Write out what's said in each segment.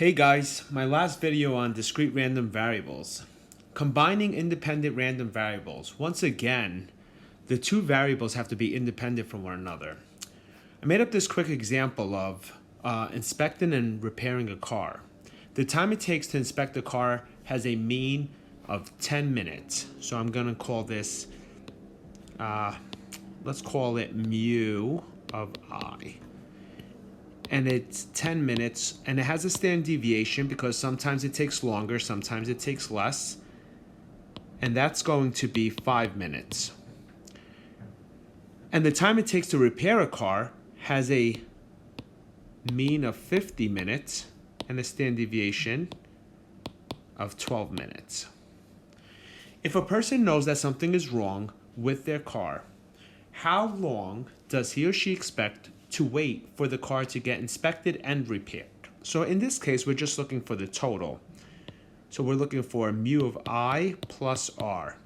Hey guys, my last video on discrete random variables. Combining independent random variables. Once again, the two variables have to be independent from one another. I made up this quick example of inspecting and repairing a car. The time it takes to inspect a car has a mean of 10 minutes. So I'm going to call this, let's call it mu of I. And it's 10 minutes, and it has a standard deviation because sometimes it takes longer, sometimes it takes less, and that's going to be 5 minutes. And the time it takes to repair a car has a mean of 50 minutes and a standard deviation of 12 minutes. If a person knows that something is wrong with their car, how long does he or she expect to wait for the car to get inspected and repaired? So in this case, we're just looking for the total. So we're looking for mu of I plus R.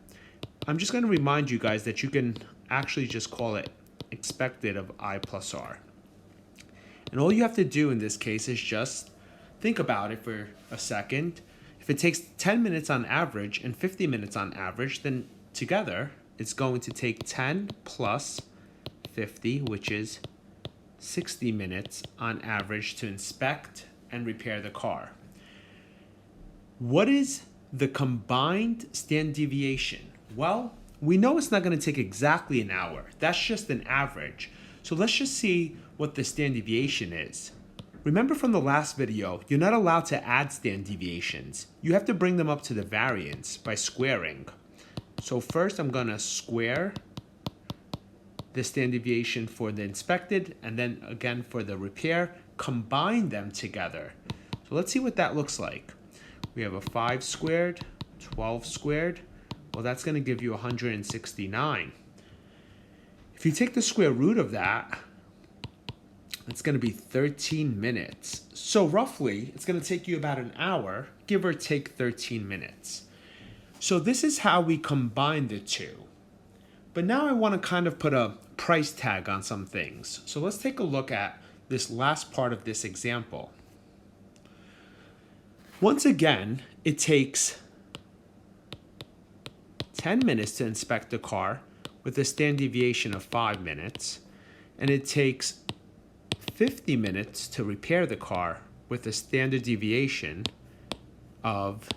I'm just going to remind you guys that you can actually just call it expected of I plus R. And all you have to do in this case is just think about it for a second. If it takes 10 minutes on average and 50 minutes on average, then together it's going to take 10 plus 50, which is 60 minutes on average to inspect and repair the car. What is the combined standard deviation? Well, we know it's not going to take exactly an hour. That's just an average. So let's just see what the standard deviation is. Remember from the last video, you're not allowed to add standard deviations. You have to bring them up to the variance by squaring. So first I'm going to square the standard deviation for the inspected, and then again for the repair, combine them together. So let's see what that looks like. We have a 5 squared, 12 squared. Well, that's going to give you 169. If you take the square root of that, it's going to be 13 minutes. So roughly, it's going to take you about an hour, give or take 13 minutes. So this is how we combine the two. But now I want to kind of put a price tag on some things. So let's take a look at this last part of this example. Once again, it takes 10 minutes to inspect the car with a standard deviation of 5 minutes, and it takes 50 minutes to repair the car with a standard deviation of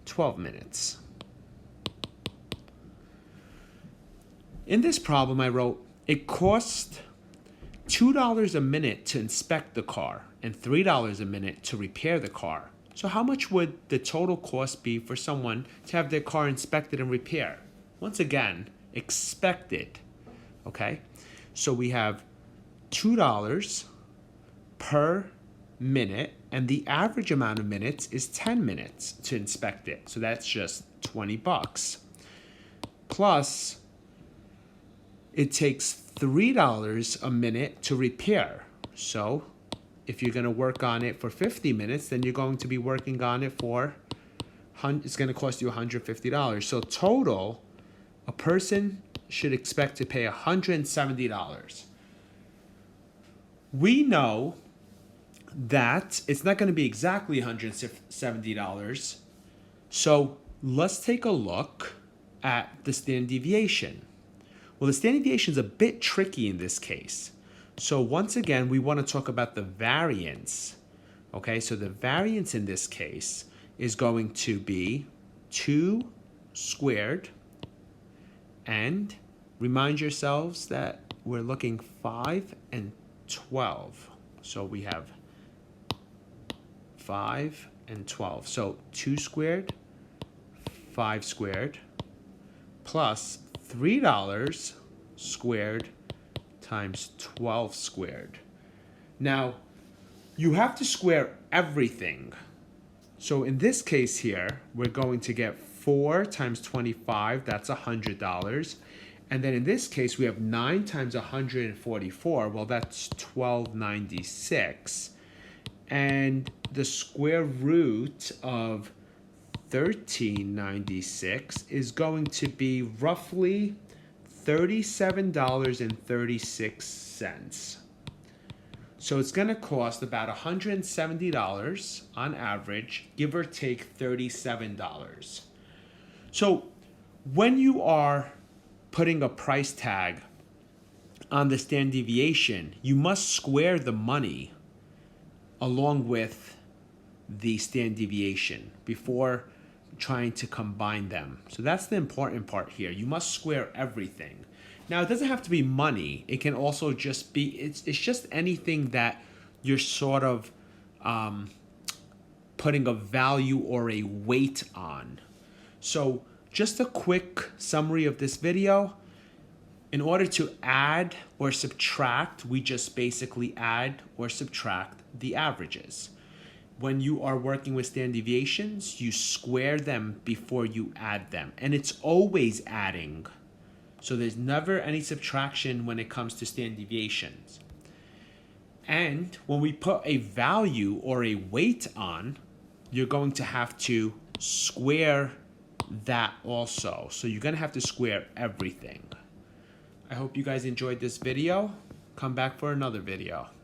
12 minutes. In this problem, I wrote, it costs $2 a minute to inspect the car and $3 a minute to repair the car. So how much would the total cost be for someone to have their car inspected and repaired? Once again, expected, okay? So we have $2 per minute, and the average amount of minutes is 10 minutes to inspect it. So that's just 20 bucks. Plus, it takes $3 a minute to repair. So if you're going to work on it for 50 minutes, then you're going to be working on it for, it's going to cost you $150. So total, a person should expect to pay $170. We know that it's not going to be exactly $170. So let's take a look at the standard deviation. Well, the standard deviation is a bit tricky in this case. So once again, we want to talk about the variance. Okay, so the variance in this case is going to be 2 squared. And remind yourselves that we're looking 5 and 12. So we have 5 and 12. So 2 squared, 5 squared, plus $3 squared times 12 squared. Now, you have to square everything. So in this case here, we're going to get 4 times 25, that's $100. And then in this case, we have 9 times 144, well, that's $12.96. And the square root of $13.96 is going to be roughly $37.36. So it's going to cost about $170 on average, give or take $37. So when you are putting a price tag on the standard deviation, you must square the money along with the standard deviation before trying to combine them. So that's the important part here. You must square everything. Now, it doesn't have to be money. It can also just be, it's just anything that you're sort of putting a value or a weight on. So just a quick summary of this video. In order to add or subtract, we just basically add or subtract the averages. When you are working with standard deviations, you square them before you add them. And it's always adding. So there's never any subtraction when it comes to standard deviations. And when we put a value or a weight on, you're going to have to square that also. So you're going to have to square everything. I hope you guys enjoyed this video. Come back for another video.